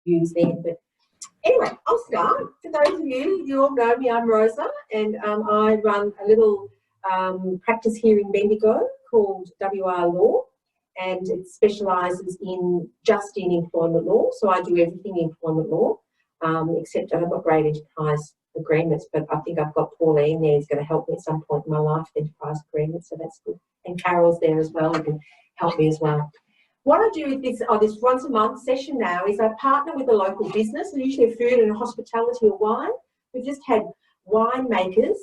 use then. But anyway, I'll start. For those of you, you all know me, I'm Rosa, and I run a little practice here in Bendigo called WR Law, and it specialises in employment law. So I do everything in employment law, except I've got great enterprise agreements, but I think I've got Pauline there who's going to help me at some point in my life with enterprise agreements, so that's good. And Carol's there as well, who can help me as well. What I do with this once a month session now is I partner with a local business, usually food and hospitality or wine. We've just had winemakers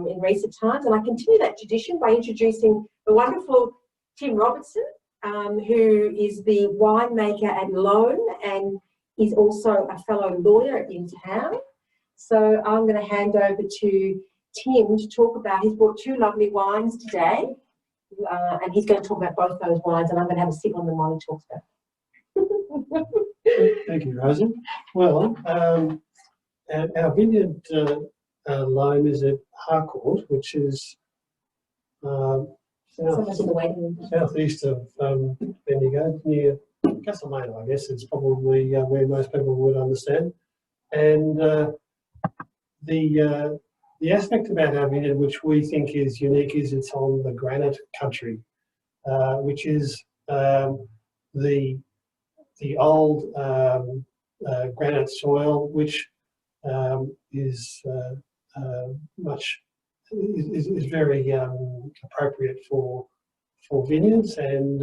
in recent times, and I continue that tradition by introducing the wonderful Tim Robertson, who is the winemaker at Lome and is also a fellow lawyer in town. So I'm going to hand over to Tim to talk about, he's brought two lovely wines today, and he's going to talk about both those wines, and I'm going to have a sip on them while he talks about them. Thank you, Rosa. Well, our vineyard Lome is at Harcourt, which is southeast of Bendigo, near Castlemaine, I guess. It's probably where most people would understand. And the aspect about our vineyard which we think is unique is it's on the granite country, which is the old granite soil, which is very appropriate for vineyards, and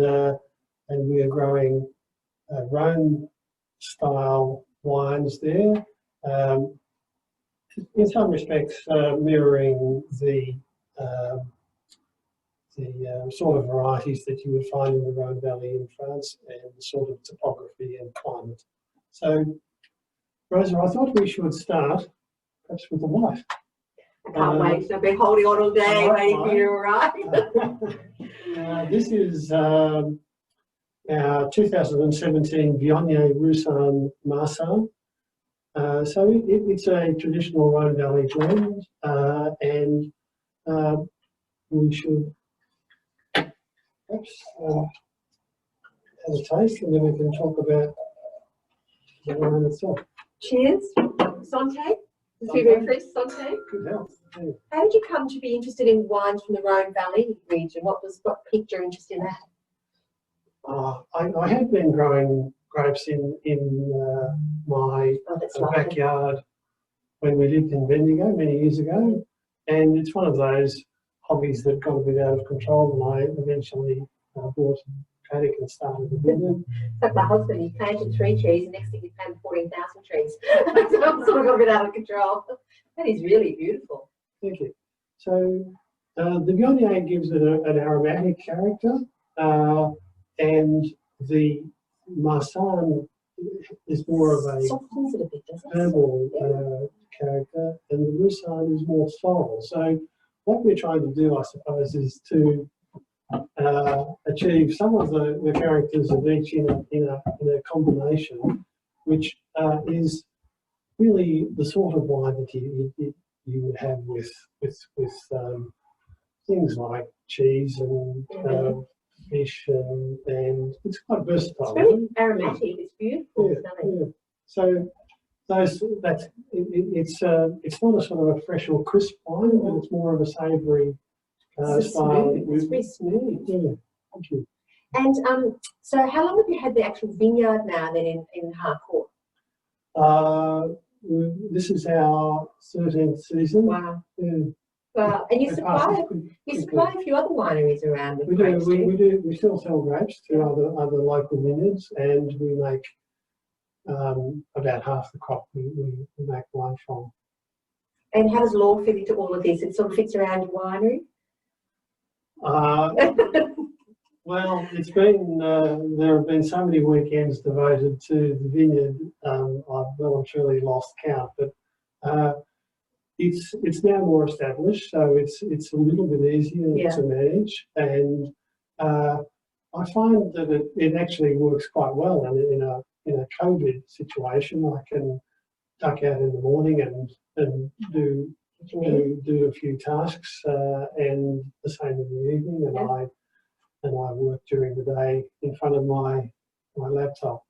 we are growing Rhone style wines there. In some respects, mirroring the sort of varieties that you would find in the Rhone Valley in France, and the sort of topography and climate. So, Rosa, I thought we should start perhaps with the white. I can't wait. I've been holding on all day waiting for you, all right? This is our 2017 Viognier Marsanne Roussanne. So it's a traditional Rhone Valley blend, and we should perhaps have a taste, and then we can talk about the wine itself. Cheers. Santé. Santé. Good health. Yeah. How did you come to be interested in wines from the Rhone Valley region? What piqued your interest in that? I had been growing grapes in my backyard when we lived in Bendigo many years ago, and it's one of those hobbies that got a bit out of control, and I eventually bought a paddock and started a vineyard. Like my husband, he planted 3 trees, and next thing he planted 14,000 trees. So it sort of got a bit out of control. That is really beautiful. Thank you. So the Viognier gives it an aromatic character, and the Marsanne is more of a herbal character, and the Roussanne is more floral. So what we're trying to do, I suppose, is to achieve some of the characters of each in a combination, which is really the sort of wine that you would have with things like cheese and fish, and it's quite versatile. It's very aromatic. It's beautiful. Yeah. So it's not a sort of a fresh or crisp wine, but it's more of a savoury style. It's very smooth. Yeah. Thank you. And so, how long have you had the actual vineyard now then in Harcourt? This is our 13th season. Wow. Yeah. And you supply a few other wineries around. We do. We still sell grapes to other local vineyards, and we make about half the crop we make wine from. And how does law fit into all of this? It sort of fits around your winery? Well, it's been there have been so many weekends devoted to the vineyard. I've well and truly lost count, but it's now more established, so it's a little bit easier to manage, and I find that it actually works quite well in a COVID situation. I can duck out in the morning and do a few tasks, and the same in the evening, and I work during the day in front of my laptop.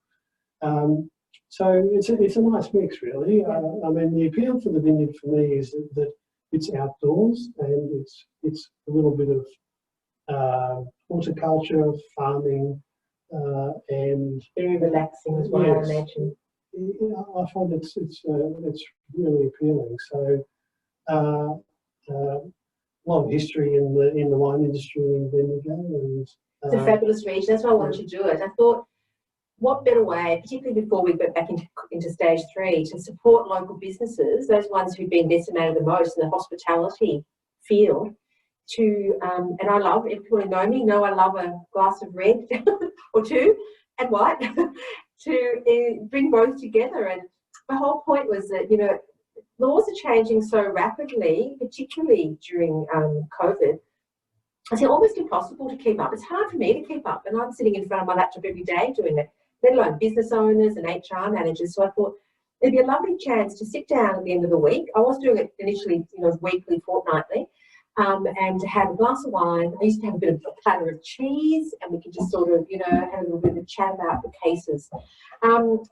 So it's a nice mix, really. I mean, the appeal for the vineyard for me is that it's outdoors and it's a little bit of horticulture, farming, and very relaxing as well, yes, I imagine. I find it's really appealing. So a lot of history in the wine industry in Bendigo, and It's a fabulous region. That's why I wanted to do it. I thought, what better way, particularly before we get back into stage 3, to support local businesses, those ones who've been decimated the most in the hospitality field, to, and I love, if people who know me know I love a glass of red or two and white, to bring both together. And the whole point was that, you know, laws are changing so rapidly, particularly during COVID. It's almost impossible to keep up. It's hard for me to keep up, and I'm sitting in front of my laptop every day doing it, let alone business owners and HR managers. So I thought it'd be a lovely chance to sit down at the end of the week. I was doing it initially, you know, weekly, fortnightly, and to have a glass of wine. I used to have a bit of a platter of cheese, and we could just sort of, you know, have a little bit of a chat about the cases.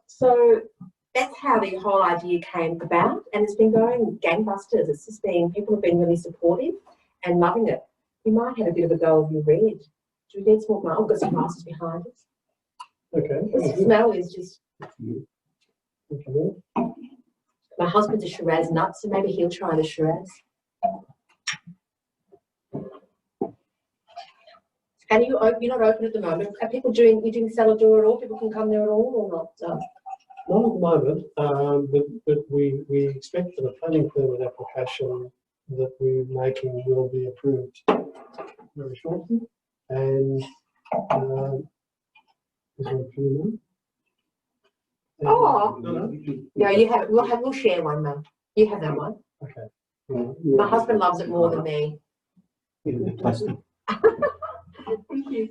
So that's how the whole idea came about, and it's been going gangbusters. It's just been, people have been really supportive and loving it. We might have a bit of a go of your red. Do we need some more? I've got some glasses behind us. okay. The smell is just. Okay. My husband's a Shiraz nut, so maybe he'll try the Shiraz. And you're not open at the moment. Are people doing? You doing cellar door at all? People can come there at all, or not? Not at the moment, but we expect that a planning permit application that we're making will be approved very shortly. And is there a few more? Oh, No? no, you have. We'll share one, Mum. You have that one. Okay. My husband loves it more than me. Plastic. Thank you.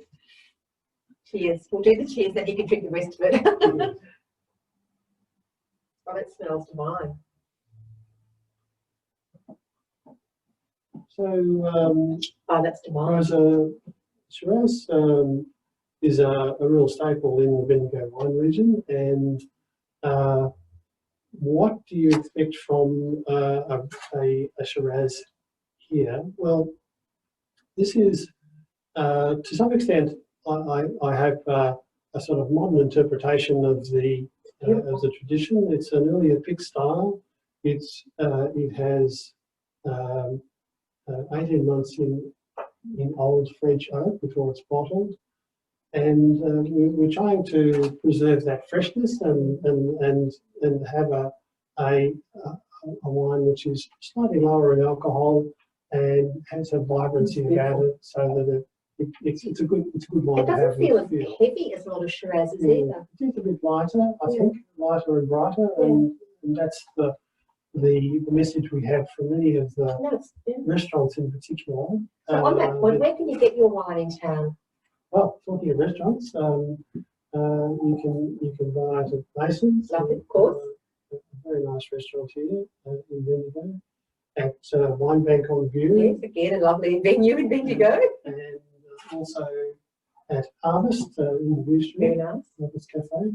Cheers. We'll do the cheers, then you can drink the rest of it. Oh, it smells divine. So, Oh, that's divine. Rosa, Shiraz is a real staple in the Bendigo wine region, and what do you expect from a Shiraz here? Well, this is, to some extent, I have a sort of modern interpretation of the tradition. It's an earlier pick style. It has 18 months in old French oak before it's bottled, and we're trying to preserve that freshness and have a wine which is slightly lower in alcohol and has a vibrancy about it, so that it's a good wine. It doesn't feel as heavy as a lot of Shiraz either. It's a bit lighter, I think, lighter and brighter, and that's the message we have from many of the restaurants in particular. So on that point, where can you get your wine in town? Well, talking of restaurants, you can buy it at Mason's. Lovely, of course. A very nice restaurant here in Bendigo. At Wine Bank on View. Yes, again, a lovely venue in Bendigo. And also at Harvest in the View Street. Very nice. Harvest Cafe.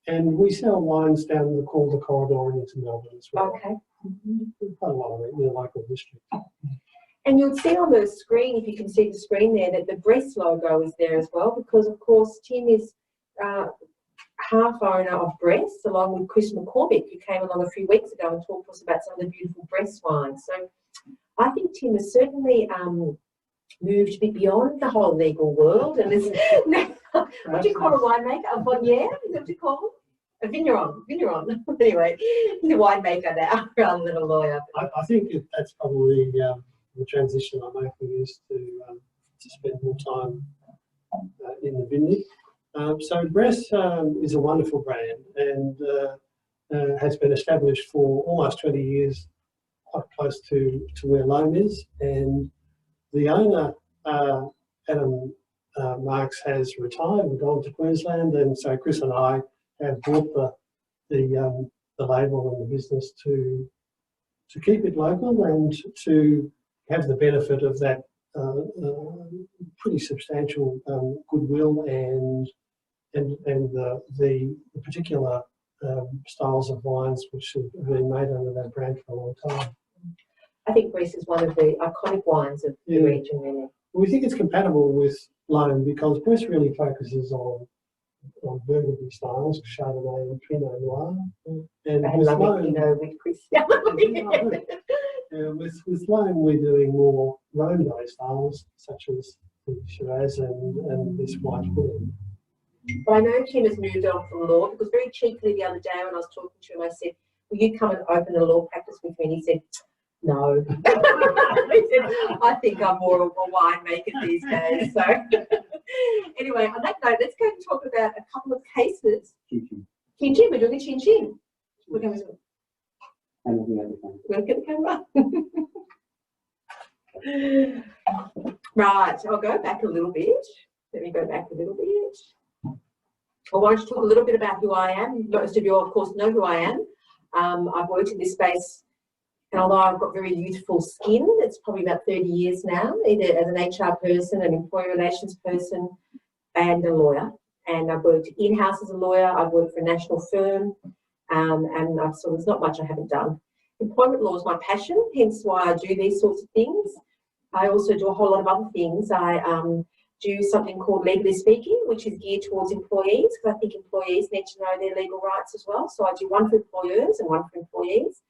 And we sell wines down the corridor into Melbourne as well. Okay. Quite a lot of it in the local district. And you'll see on the screen, if you can see the screen there, that the Bress logo is there as well, because of course Tim is half owner of Bress, along with Chris McCormick, who came along a few weeks ago and talked to us about some of the beautiful Bress wines. So I think Tim has certainly moved a bit beyond the whole legal world, and is what do you call a winemaker? A Viognier? Is that what you call it? A vigneron. Anyway, he's a winemaker now rather than a lawyer. I think that's probably the transition I'm making, is to spend more time in the vineyard. So Bress is a wonderful brand, and has been established for almost 20 years, quite close to where Lome is. And the owner, Adam Marks, has retired and gone to Queensland, and so Chris and I have bought the label and the business to keep it local and to have the benefit of that pretty substantial goodwill the particular styles of wines which have been made under that brand for a long time. I think Greece is one of the iconic wines of the region, really. We think it's compatible with Lome because Greece really focuses on Burgundy styles, Chardonnay and Pinot Noir. And I had with lovely Lome, Pinot with Chris. with Lome, we're doing more Rhone styles such as the Shiraz and this white wine. But I know Tim has moved on from law because very cheekily the other day when I was talking to him, I said, will you come and open a law practice with me? And he said, no. He said, I think I'm more of a winemaker these days. So anyway, on that note, let's go and talk about a couple of cases. Chin-chin. Chin-chin, we're doing a chin-chin. We're going to And the other thing. look at the camera. Right, I'll go back a little bit. Let me go back a little bit. I want to talk a little bit about who I am. Most of you, of course, know who I am. I've worked in this space, and although I've got very youthful skin, it's probably about 30 years now, either as an HR person, an employee relations person, and a lawyer. And I've worked in-house as a lawyer. I've worked for a national firm, and so there's not much I haven't done. Employment law is my passion, hence why I do these sorts of things. I also do a whole lot of other things. I do something called Legally Speaking, which is geared towards employees, because I think employees need to know their legal rights as well. So I do one for employers and one for employees.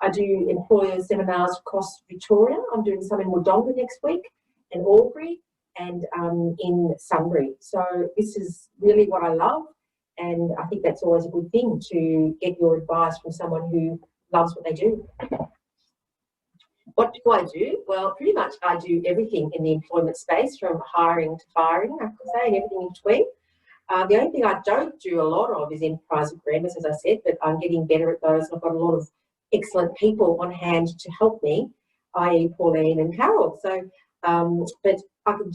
I do employer seminars across Victoria. I'm doing some in Wodonga next week, and Albury, and in Sunbury. So this is really what I love, and I think that's always a good thing to get your advice from someone who loves what they do. What do I do? Well, pretty much I do everything in the employment space, from hiring to firing, I could say, and everything in between. The only thing I don't do a lot of is enterprise agreements, as I said, but I'm getting better at those. I've got a lot of excellent people on hand to help me, i.e. Pauline and Carol. So, but I can,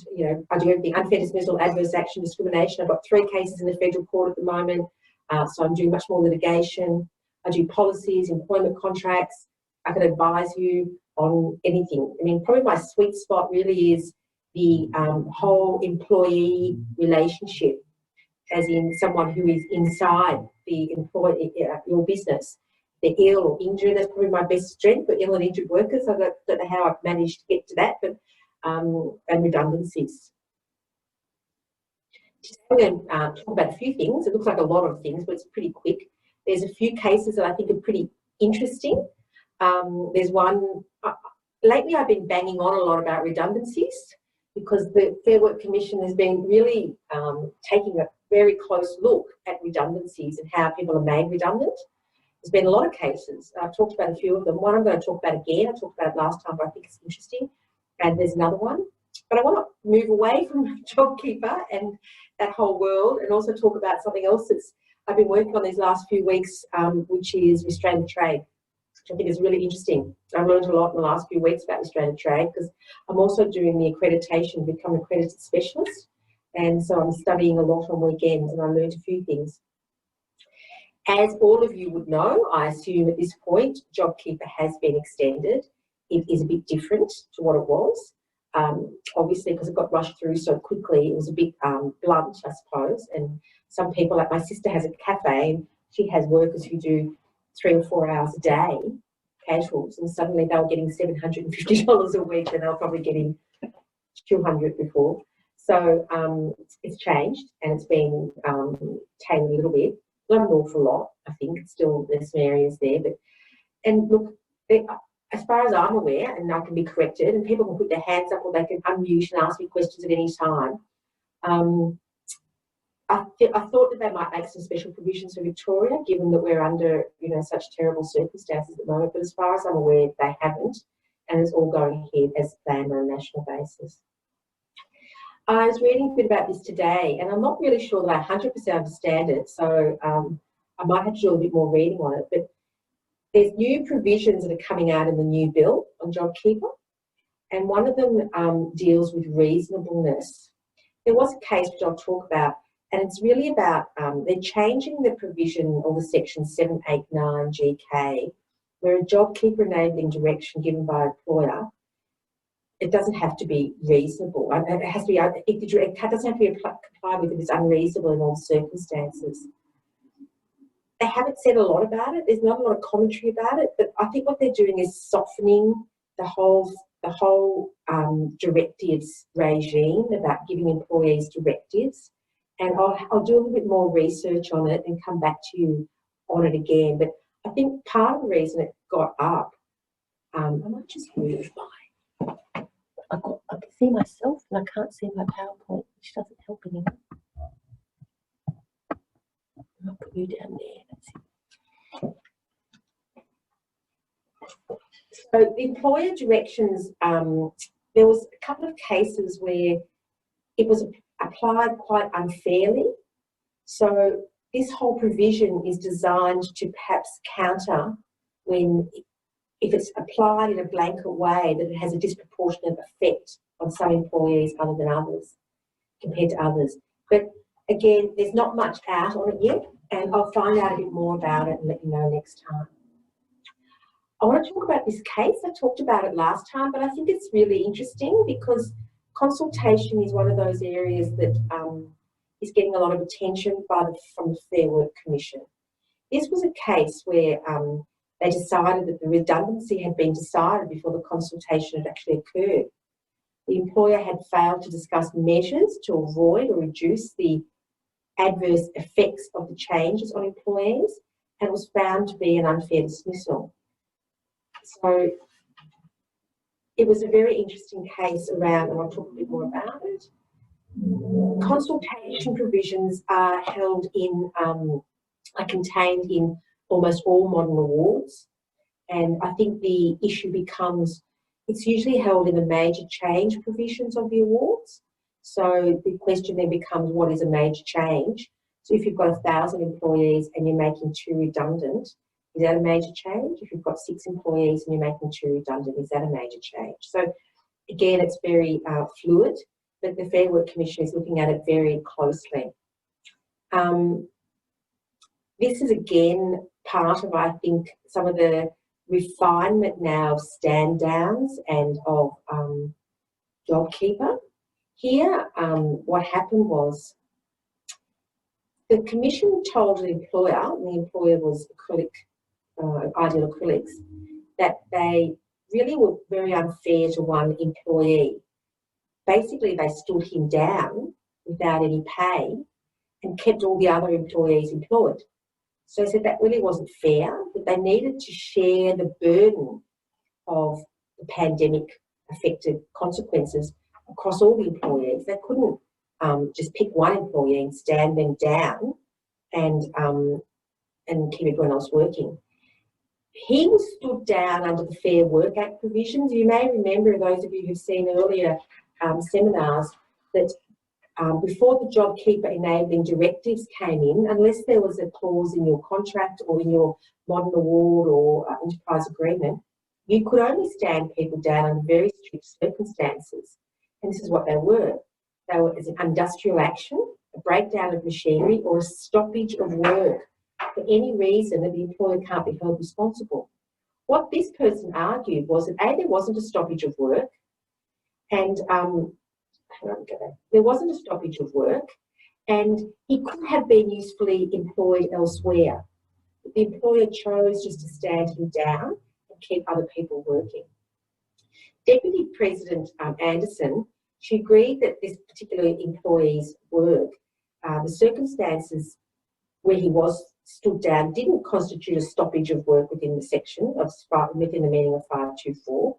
I do everything: unfair dismissal, adverse action, discrimination. I've got 3 cases in the federal court at the moment, so I'm doing much more litigation. I do policies, employment contracts. I can advise you on anything. I mean, probably my sweet spot really is the whole employee relationship, as in someone who is inside the your business. They're ill or injured. That's probably my best strength for ill and injured workers. I don't know how I've managed to get to that, but and redundancies. I'm going to talk about a few things. It looks like a lot of things, but it's pretty quick. There's a few cases that I think are pretty interesting. There's one, lately I've been banging on a lot about redundancies, because the Fair Work Commission has been really taking a very close look at redundancies and how people are made redundant. There's been a lot of cases. I've talked about a few of them. One I'm going to talk about again. I talked about it last time, but I think it's interesting. And there's another one. But I want to move away from JobKeeper and that whole world, and also talk about something else that's I've been working on these last few weeks, which is restrained trade, which I think is really interesting. I've learned a lot in the last few weeks about restrained trade, because I'm also doing the accreditation to become an accredited specialist. And so I'm studying a lot on weekends, and I learned a few things. As all of you would know, I assume at this point, JobKeeper has been extended. It is a bit different to what it was. Obviously, because it got rushed through so quickly, it was a bit blunt, I suppose. And some people, like my sister has a cafe, and she has workers who do 3 or 4 hours a day, casuals, and suddenly they were getting $750 a week, and they were probably getting $200 before. So it's changed, and it's been tamed a little bit. Not an awful lot, I think. Still, there's some areas there. And look, as far as I'm aware, and I can be corrected, and people can put their hands up or they can unmute and ask me questions at any time, I thought that they might make some special provisions for Victoria, given that we're under, such terrible circumstances at the moment. But as far as I'm aware, they haven't, and it's all going ahead as planned on a national basis. I was reading a bit about this today, and I'm not really sure that I 100% understand it, so I might have to do a bit more reading on it. But there's new provisions that are coming out in the new bill on JobKeeper, and one of them deals with reasonableness. There was a case which I'll talk about, and it's really about they're changing the provision or the section 789 GK, where a JobKeeper enabling direction given by an employer it doesn't have to be reasonable. It has to be. It doesn't have to be complied with if it's unreasonable in all circumstances. They haven't said a lot about it. There's not a lot of commentary about it, but I think what they're doing is softening the whole directives regime about giving employees directives. And I'll do a little bit more research on it and come back to you on it again. But I think part of the reason it got up, I might just move by. I can see myself and I can't see my PowerPoint, which doesn't help anymore. I'll put you down there. That's it. So the employer directions, there was a couple of cases where it was applied quite unfairly. So this whole provision is designed to perhaps counter if it's applied in a blanket way, that it has a disproportionate effect on some employees other than others, compared to others. But again, there's not much out on it yet, and I'll find out a bit more about it and let you know next time. I want to talk about this case. I talked about it last time, but I think it's really interesting because consultation is one of those areas that is getting a lot of attention from the Fair Work Commission. This was a case where they decided that the redundancy had been decided before the consultation had actually occurred. The employer had failed to discuss measures to avoid or reduce the adverse effects of the changes on employees, and was found to be an unfair dismissal. So it was a very interesting case around, and I'll talk a bit more about it. Consultation provisions are held in, are contained in almost all modern awards, and I think the issue becomes, it's usually held in the major change provisions of the awards. So the question then becomes, what is a major change? So if you've got 1,000 employees and you're making 2 redundant, is that a major change? If you've got 6 employees and you're making 2 redundant, is that a major change? So again, it's very fluid, but the Fair Work Commission is looking at it very closely. This is again part of, I think, some of the refinement now of stand downs and of JobKeeper. Here, what happened was the Commission told the employer, and the employer was Ideal Acrylics, that they really were very unfair to one employee. Basically, they stood him down without any pay and kept all the other employees employed. So they said that really wasn't fair, that they needed to share the burden of the pandemic-affected consequences across all the employees. They couldn't just pick one employee and stand them down and keep everyone else working. He was stood down under the Fair Work Act provisions. You may remember, those of you who've seen earlier seminars, that before the JobKeeper enabling directives came in, unless there was a clause in your contract or in your modern award or enterprise agreement, you could only stand people down under very strict circumstances. And this is what they were. They were as an industrial action, a breakdown of machinery, or a stoppage of work for any reason that the employer can't be held responsible. What this person argued was that A, there wasn't a stoppage of work, and there wasn't a stoppage of work, and he could have been usefully employed elsewhere. The employer chose just to stand him down and keep other people working. Deputy President Anderson, she agreed that this particular employee's work, the circumstances where he was stood down didn't constitute a stoppage of work within the section of within the meaning of 524,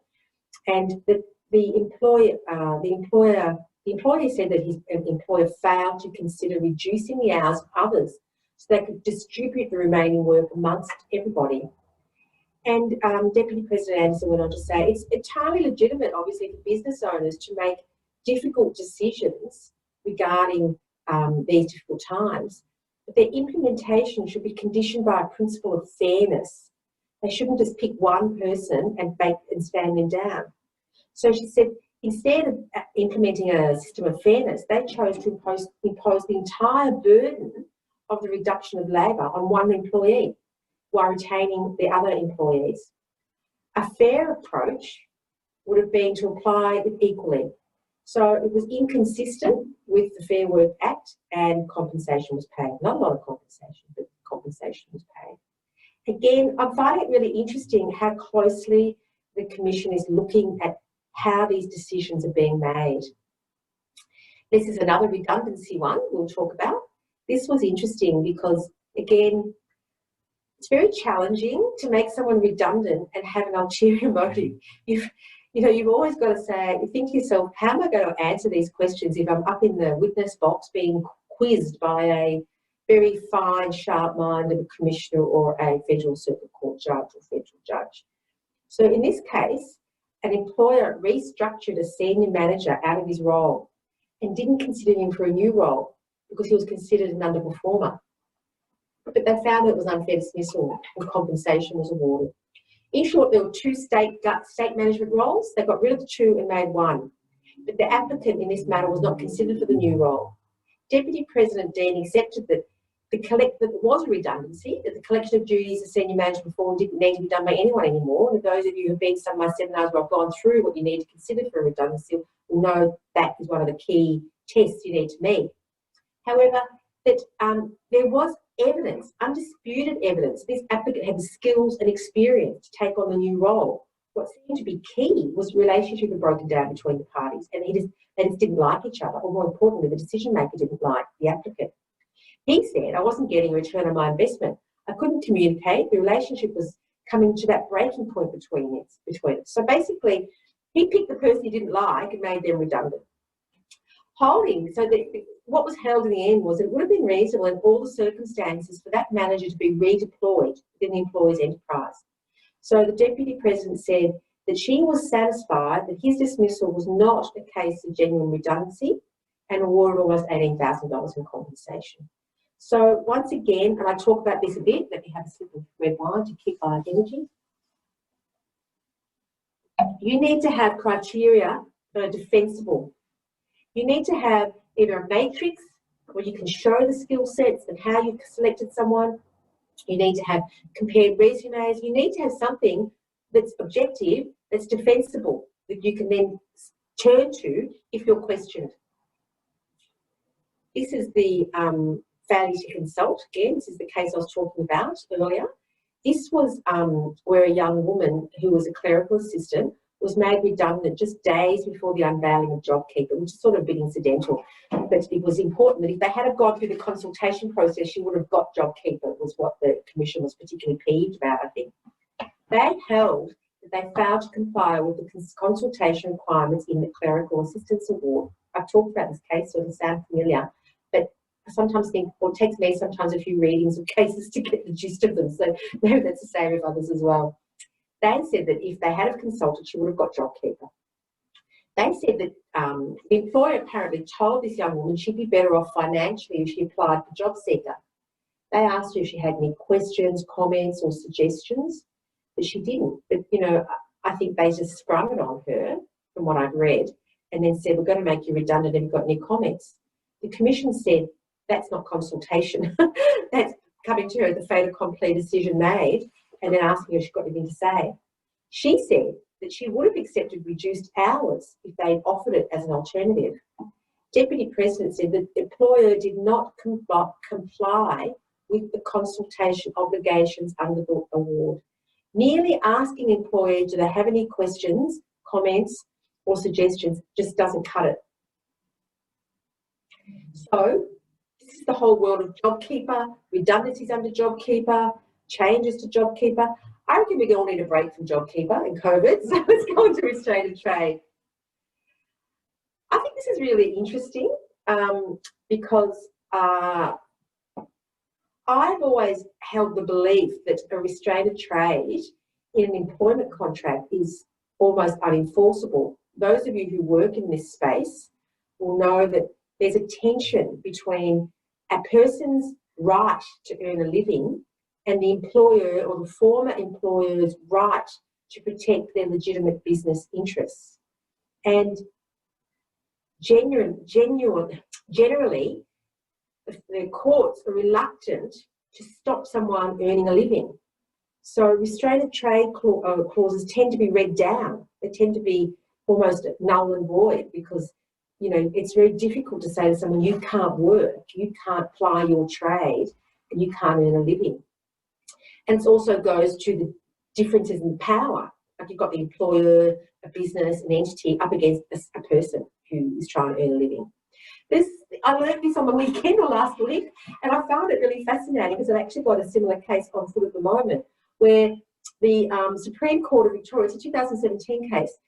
and that the employee said that his employer failed to consider reducing the hours of others so they could distribute the remaining work amongst everybody. And Deputy President Anderson went on to say, it's entirely legitimate, obviously, for business owners to make difficult decisions regarding these difficult times, but their implementation should be conditioned by a principle of fairness. They shouldn't just pick one person and stand them down. So she said, instead of implementing a system of fairness, they chose to impose the entire burden of the reduction of labour on one employee while retaining the other employees. A fair approach would have been to apply it equally. So it was inconsistent with the Fair Work Act, and compensation was paid. Not a lot of compensation, but compensation was paid. Again, I'm finding it really interesting how closely the Commission is looking at how these decisions are being made. This is another redundancy one we'll talk about. This was interesting because, again, it's very challenging to make someone redundant and have an ulterior motive. You've always got to say, you think to yourself, how am I going to answer these questions if I'm up in the witness box being quizzed by a very fine, sharp mind of a commissioner or a federal circuit court judge or federal judge? So in this case, an employer restructured a senior manager out of his role and didn't consider him for a new role because he was considered an underperformer. But they found that it was unfair dismissal and compensation was awarded. In short, there were two state management roles. They got rid of the two and made one. But the applicant in this matter was not considered for the new role. Deputy President Dean accepted that there was a redundancy, that the collection of duties of senior management reform didn't need to be done by anyone anymore. And those of you who have been to some of my seminars where I've gone through what you need to consider for a redundancy will know that is one of the key tests you need to meet. However, that there was evidence, undisputed evidence, this applicant had the skills and experience to take on the new role. What seemed to be key was the relationship had broken down between the parties, and they just didn't like each other, or more importantly, the decision maker didn't like the applicant. He said, I wasn't getting a return on my investment. I couldn't communicate. The relationship was coming to that breaking point between us. So basically, he picked the person he didn't like and made them redundant. What was held in the end was it would have been reasonable in all the circumstances for that manager to be redeployed within the employee's enterprise. So the Deputy President said that she was satisfied that his dismissal was not a case of genuine redundancy and awarded almost $18,000 in compensation. So once again, and I talk about this a bit, let me have a sip of red wine to keep my energy. You need to have criteria that are defensible. You need to have either a matrix where you can show the skill sets and how you selected someone. You need to have compared resumes. You need to have something that's objective, that's defensible, that you can then turn to if you're questioned. This is the failure to consult. Again, this is the case I was talking about earlier. This was where a young woman who was a clerical assistant was made redundant just days before the unveiling of JobKeeper, which is sort of a bit incidental. But it was important that if they had gone through the consultation process, she would have got JobKeeper, was what the Commission was particularly peeved about, I think. They held that they failed to comply with the consultation requirements in the Clerical Assistance Award. I've talked about this case, so it'll sound familiar, but I sometimes think, well, it takes me sometimes a few readings of cases to get the gist of them, so maybe that's the same with others as well. They said that if they had have consulted, she would have got JobKeeper. They said that the employer apparently told this young woman she'd be better off financially if she applied for JobSeeker. They asked her if she had any questions, comments or suggestions, but she didn't. But, you know, I think they just sprung it on her, from what I've read, and then said, we're going to make you redundant. Have you got any comments? The Commission said, that's not consultation. That's coming to her, the fait accompli decision made, and then asking her if she's got anything to say. She said that she would have accepted reduced hours if they'd offered it as an alternative. Deputy President said that the employer did not comply with the consultation obligations under the award. Merely asking employers, do they have any questions, comments or suggestions, just doesn't cut it. So this is the whole world of JobKeeper, redundancies under JobKeeper, changes to JobKeeper. I reckon we all need a break from JobKeeper and COVID, so let's go into restrained trade. I think this is really interesting because I've always held the belief that a restrained trade in an employment contract is almost unenforceable. Those of you who work in this space will know that there's a tension between a person's right to earn a living and the employer or the former employer's right to protect their legitimate business interests. And generally, the courts are reluctant to stop someone earning a living. So restraint of trade clauses tend to be read down. They tend to be almost null and void because, you know, it's very difficult to say to someone, you can't work, you can't ply your trade, and you can't earn a living. And it also goes to the differences in power. Like you've got the employer, a business, an entity up against a person who is trying to earn a living. I learned this on the weekend or last week, and I found it really fascinating because I've actually got a similar case on foot at the moment where the Supreme Court of Victoria, it's a 2017 case,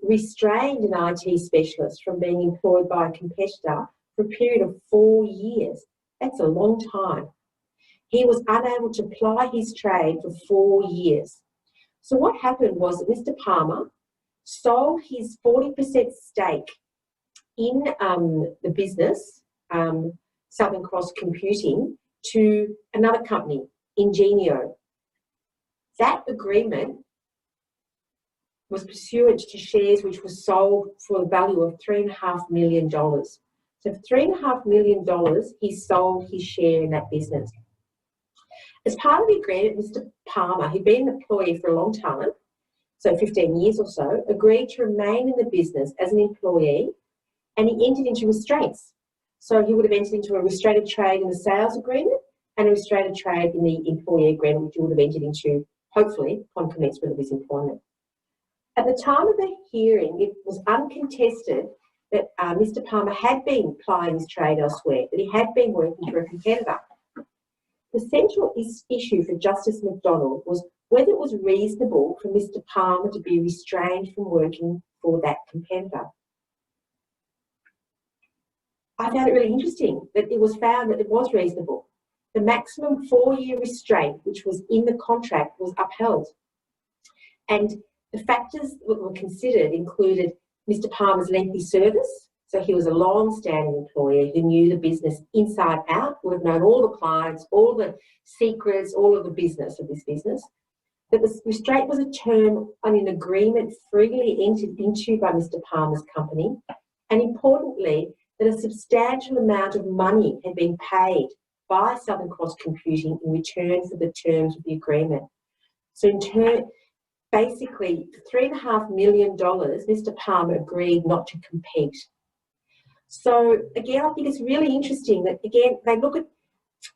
restrained an IT specialist from being employed by a competitor for a period of 4 years. That's a long time. He was unable to ply his trade for 4 years. So what happened was that Mr. Palmer sold his 40% stake in the business, Southern Cross Computing, to another company, Ingenio. That agreement was pursuant to shares which were sold for the value of $3.5 million. So for $3.5 million, he sold his share in that business. As part of the agreement, Mr. Palmer, who'd been an employee for a long time, so 15 years or so, agreed to remain in the business as an employee, and he entered into restraints. So he would have entered into a restrained trade in the sales agreement and a restrained trade in the employee agreement, which he would have entered into, hopefully, upon commencement of his employment. At the time of the hearing, it was uncontested that Mr. Palmer had been plying his trade elsewhere, that he had been working for a competitor. The central issue for Justice McDonald was whether it was reasonable for Mr. Palmer to be restrained from working for that competitor. I found it really interesting that it was found that it was reasonable. The maximum 4-year restraint, which was in the contract, was upheld. And the factors that were considered included Mr. Palmer's lengthy service. So he was a long-standing employee who knew the business inside out, would have known all the clients, all the secrets, all of the business of this business. That the restraint was a term on an agreement freely entered into by Mr. Palmer's company, and importantly, that a substantial amount of money had been paid by Southern Cross Computing in return for the terms of the agreement. So in turn, basically, for $3.5 million, Mr. Palmer agreed not to compete. So again, I think it's really interesting that, again, they look at,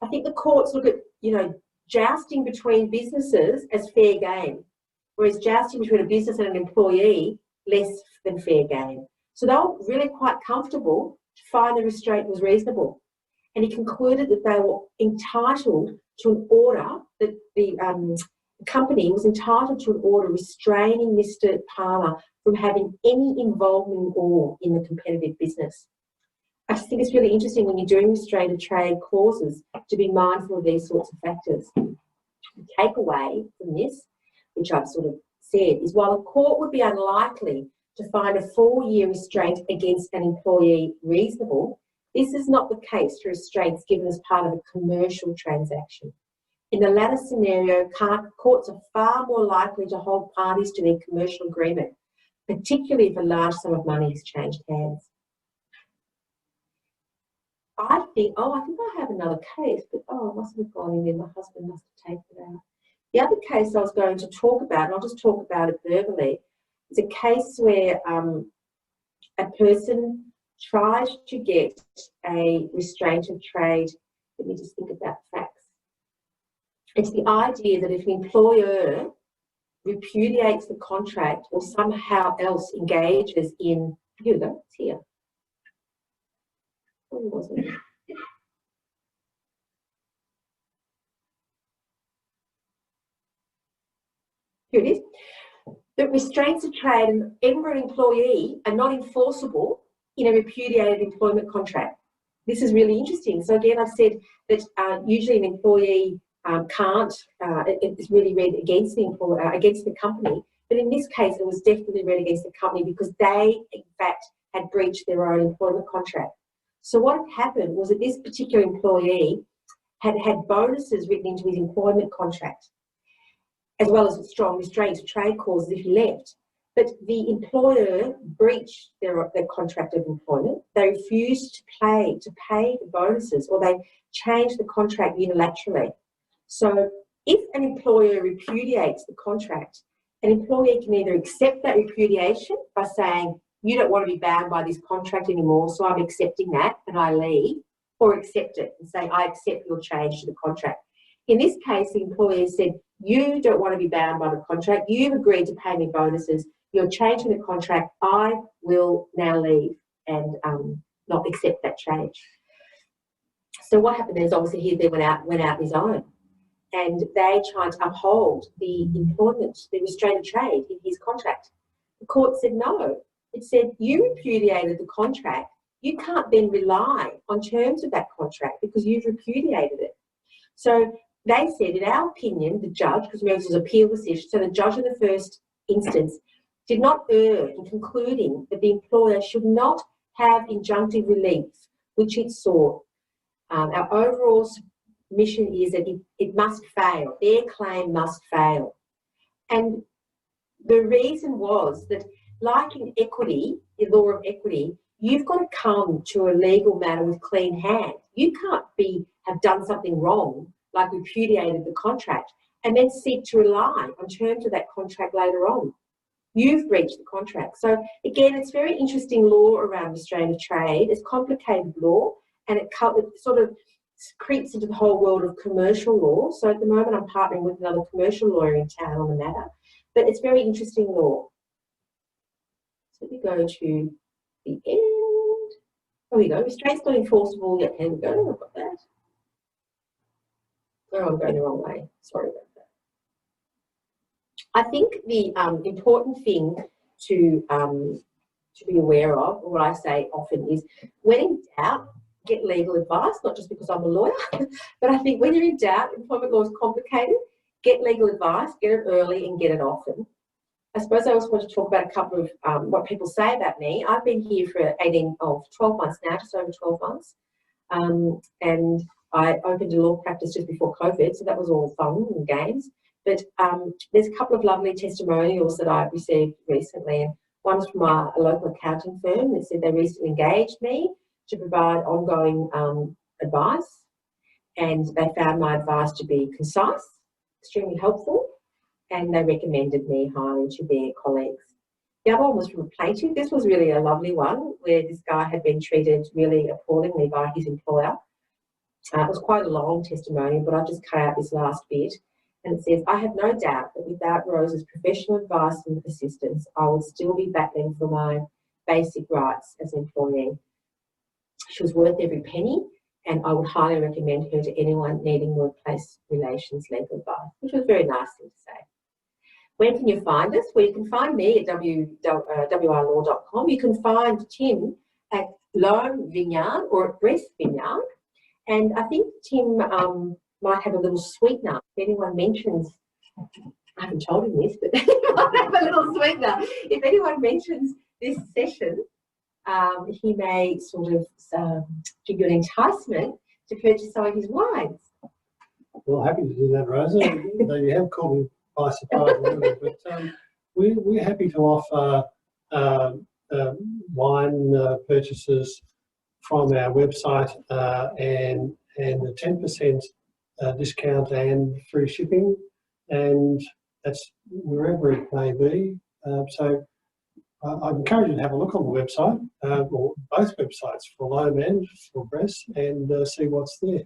I think the courts look at, you know, jousting between businesses as fair game, whereas jousting between a business and an employee, less than fair game. So they were really quite comfortable to find the restraint was reasonable. And he concluded that they were entitled to an order, that the company was entitled to an order restraining Mr. Palmer from having any involvement at all in the competitive business. I just think it's really interesting when you're doing restraint of trade clauses to be mindful of these sorts of factors. The takeaway from this, which I've sort of said, is while a court would be unlikely to find a 4-year restraint against an employee reasonable, this is not the case for restraints given as part of a commercial transaction. In the latter scenario, courts are far more likely to hold parties to their commercial agreement, particularly if a large sum of money has changed hands. I think I have another case, but I must have gone in there. My husband must have taken it out. The other case I was going to talk about, and I'll just talk about it verbally, is a case where a person tried to get a restraint of trade. Let me just think about facts. It's the idea that if an employer repudiates the contract or somehow else engages in, here we go, it's here. Where was it? Here it is. The restraints of trade and ever an employee are not enforceable in a repudiated employment contract. This is really interesting. So again, I've said that usually an employee can't, it's really read against the employer, against the company. But in this case, it was definitely read against the company because they, in fact, had breached their own employment contract. So what had happened was that this particular employee had had bonuses written into his employment contract, as well as strong restraint of trade clauses if he left. But the employer breached their contract of employment. They refused to pay the bonuses, or they changed the contract unilaterally. So If an employer repudiates the contract, an employee can either accept that repudiation by saying, you don't want to be bound by this contract anymore, so I'm accepting that and I leave, or accept it and say, I accept your change to the contract. In this case, the employer said, you don't want to be bound by the contract, you've agreed to pay me bonuses, you're changing the contract, I will now leave and not accept that change. So what happened is obviously he then went out on his own, and they tried to uphold the employment, the restraint of trade in his contract. The court said no. It said you repudiated the contract. You can't then rely on terms of that contract because you've repudiated it. So they said, in our opinion, the judge, because remember this was an appeal decision, so the judge in the first instance did not err in concluding that the employer should not have injunctive relief, which it sought. Our overall mission is that it must fail. Their claim must fail. And the reason was that, like in equity, the law of equity, you've got to come to a legal matter with clean hands. You can't have done something wrong, like repudiated the contract, and then seek to rely on terms of that contract later on. You've breached the contract. So again, it's very interesting law around restraint of trade. It's complicated law, and it sort of creeps into the whole world of commercial law. So at the moment, I'm partnering with another commercial lawyer in town on the matter, but it's very interesting law. So we go to the end. There we go. Restraint's not enforceable yet. Here we go. I've got that. Oh, I'm going the wrong way. Sorry about that. I think the important thing to be aware of, or what I say often is, when in doubt, get legal advice, not just because I'm a lawyer, but I think when you're in doubt, employment law is complicated, get legal advice, get it early and get it often. I suppose I also want to talk about a couple of what people say about me. I've been here for 12 months now, just over 12 months. And I opened a law practice just before COVID, so that was all fun and games. But there's a couple of lovely testimonials that I've received recently. And one's from a local accounting firm that said they recently engaged me to provide ongoing advice, and they found my advice to be concise, extremely helpful, and they recommended me highly to their colleagues. The other one was from a plaintiff. This was really a lovely one, where this guy had been treated really appallingly by his employer. It was quite a long testimony, but I'll just cut out this last bit. And it says, I have no doubt that without Rosa's professional advice and assistance, I would still be battling for my basic rights as an employee. She was worth every penny, and I would highly recommend her to anyone needing workplace relations legal advice, which was very nice thing to say. Where can you find us? Well, you can find me at wrlaw.com. You can find Tim at Lome Vineyard or at Breast Vineyard. And I think Tim might have a little sweetener. If anyone mentions, I haven't told him this, but he might have a little sweetener. If anyone mentions this session, he may sort of give you an enticement to purchase some of his wines. Well, happy to do that, Rosa. Though you have caught me by surprise a little bit, but we're happy to offer wine purchases from our website and a 10% discount and free shipping, and that's wherever it may be. So I'd encourage you to have a look on the website, or both websites, for Lome and for Breast, and see what's there.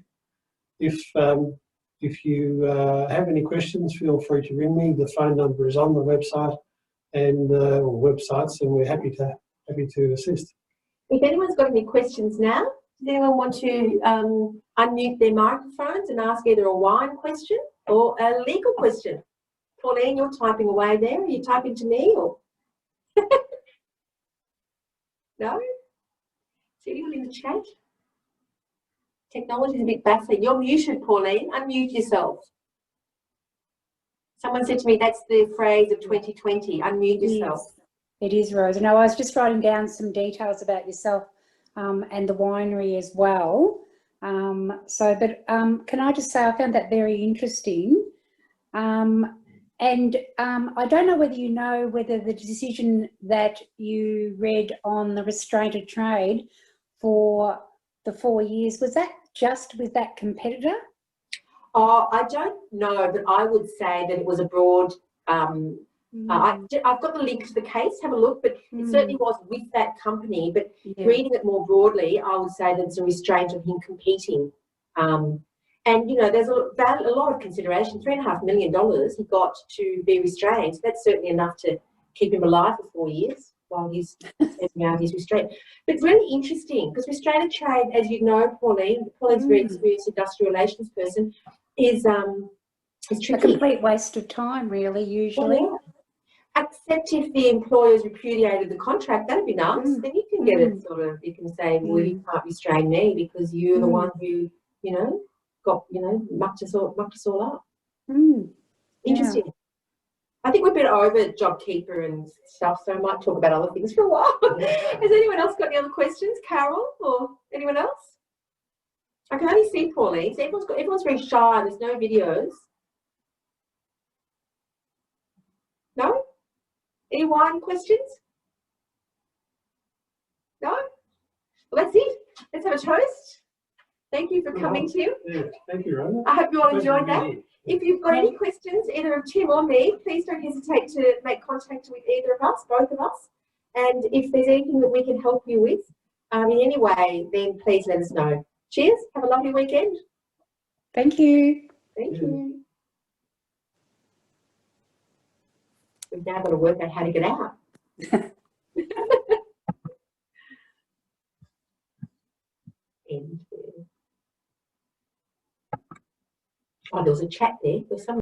If you have any questions, feel free to ring me. The phone number is on the website and or websites, and we're happy to assist. If anyone's got any questions now, does anyone want to unmute their microphones and ask either a wine question or a legal question? Pauline, you're typing away there. Are you typing to me or? No? So you're in the chat? Technology is a bit baffling. You're muted, Pauline. Unmute yourself. Someone said to me, that's the phrase of 2020, unmute yourself. Yes, it is, Rosa. No, I was just writing down some details about yourself and the winery as well. Can I just say I found that very interesting. I don't know whether you know whether the decision that you read on the restraint of trade for the 4 years, was that just with that competitor? Oh, I don't know, but I would say that it was a broad. I've got the link to the case. Have a look, but it certainly was with that company. But reading it more broadly, I would say that it's a restraint of him competing. And you know, there's a lot of consideration. $3.5 million he got to be restrained. So that's certainly enough to keep him alive for 4 years while he's taking out his restraint. But it's really interesting because restraint trade, as you know, Pauline's a very experienced industrial relations person, is tricky. A complete waste of time, really, usually. Well, yeah. Except if the employer's repudiated the contract, that'd be nice. Then you can get it sort of, you can say, well, you can't restrain me because you're the one who, you know, mucked us all up. Interesting. Yeah. I think we've been over JobKeeper and stuff, so I might talk about other things for a while. Has anyone else got any other questions? Carol or anyone else? I can only see Pauline. So everyone's very shy. There's no videos. No? Any wine questions? No? Well, that's it. Let's have a toast. Thank you for coming, Tim. Yeah, thank you, Rosa. I hope you all enjoyed that. If you've got any questions, either of Tim or me, please don't hesitate to make contact with either of us, both of us. And if there's anything that we can help you with in any way, then please let us know. Cheers. Have a lovely weekend. Thank you. Thank you. We've now got to work out how to get out. Oh, there was a chat there. There's some